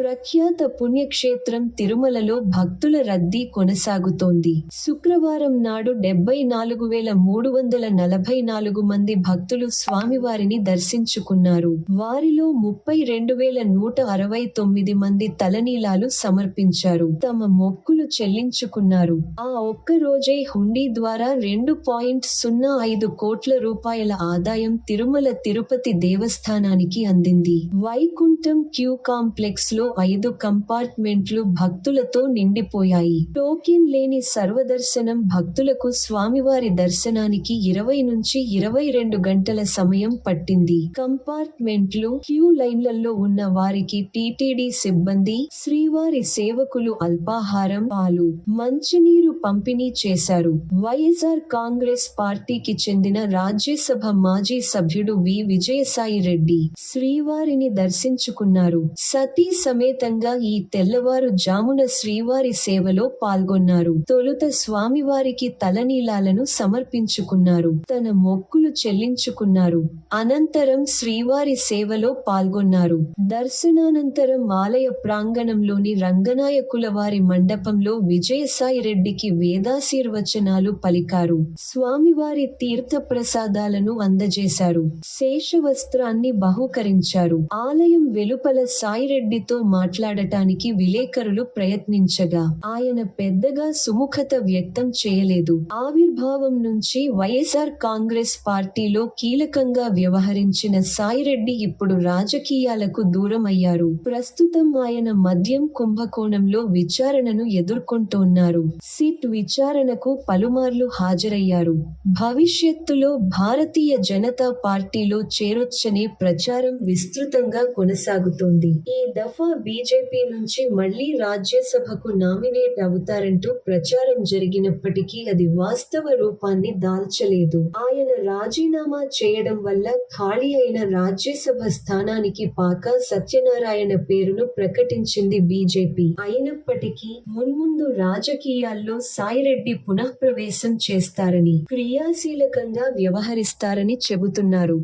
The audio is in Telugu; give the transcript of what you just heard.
ప్రఖ్యాత పుణ్యక్షేత్రం తిరుమలలో భక్తుల రద్దీ కొనసాగుతోంది. శుక్రవారం నాడు 74,344 మంది భక్తులు స్వామివారిని దర్శించుకున్నారు. వారిలో 32,169 మంది తలనీలాలు సమర్పించారు. తమ మొక్కులు చెల్లించుకున్నారు. ఆ ఒక్క రోజే హుండీ ద్వారా 2.05 కోట్ల రూపాయల ఆదాయం తిరుమల తిరుపతి దేవస్థానానికి అందింది. వైకుంఠం క్యూ కాంప్లెక్స్ లో 5 కంపార్ట్మెంట్లు భక్తులతో నిండిపోయాయి. టోకెన్ లేని సర్వదర్శనం భక్తులకు స్వామివారి దర్శనానికి 20 నుంచి 22 గంటల సమయం పట్టింది. కంపార్ట్మెంట్లు, క్యూ లైన్లలో ఉన్న వారికి టీటీడీ సిబ్బంది, శ్రీవారి సేవకులు అల్పాహారం, పాలు, మంచినీరు పంపిణీ చేశారు. వైఎస్ఆర్ కాంగ్రెస్ పార్టీకి చెందిన రాజ్యసభ మాజీ సభ్యుడు వి. విజయసాయి రెడ్డి శ్రీవారిని దర్శించుకున్నారు. సతీ సమేతంగా ఈ తెల్లవారు జామున శ్రీవారి సేవలో పాల్గొన్నారు. తొలుత స్వామివారికి తలనీలాలను సమర్పించుకున్నారు. తన మొక్కులు చెల్లించుకున్నారు. అనంతరం శ్రీవారి సేవలో పాల్గొన్నారు. దర్శనానంతరం ఆలయ ప్రాంగణంలోని రంగనాయకుల వారి మండపంలో విజయసాయి రెడ్డికి వేదాశీర్వచనాలు పలికారు. స్వామివారి తీర్థ ప్రసాదాలను అందజేశారు. శేషవస్త్రాన్ని బహూకరించారు. ఆలయం వెలుపల సాయిరెడ్డితో మాట్లాడటానికి విలేకరులు ప్రయత్నించగా ఆయన పెద్దగా సుముఖత వ్యక్తం చేయలేదు. ఆవిర్భావం నుంచి వైఎస్ఆర్ కాంగ్రెస్ పార్టీలో కీలకంగా వ్యవహరించిన సాయిరెడ్డి ఇప్పుడు రాజకీయాలకు దూరమయ్యారు. ప్రస్తుతం ఆయన మద్యం కుంభకోణంలో విచారణను ఎదుర్కొంటోన్నారు. సిట్ విచారణకు పలుమార్లు హాజరయ్యారు. భవిష్యత్తులో భారతీయ జనతా పార్టీలో చేరొచ్చనే ప్రచారం విస్తృతంగా కొనసాగుతోంది. ఈ దఫా బీజేపీ నుంచి మళ్లీ రాజ్యసభకు నామినేట్ అవుతారంటూ ప్రచారం జరిగినప్పటికీ అది వాస్తవ రూపాన్ని దాల్చలేదు. ఆయన రాజీనామా చేయడం వల్ల ఖాళీ అయిన రాజ్యసభ స్థానానికి పాకా సత్యనారాయణ పేరును ప్రకటించింది బీజేపీ. అయినప్పటికీ మున్ముందు రాజకీయాల్లో సాయిరెడ్డి పునఃప్రవేశం చేస్తారని, క్రియాశీలకంగా వ్యవహరిస్తారని చెబుతున్నారు.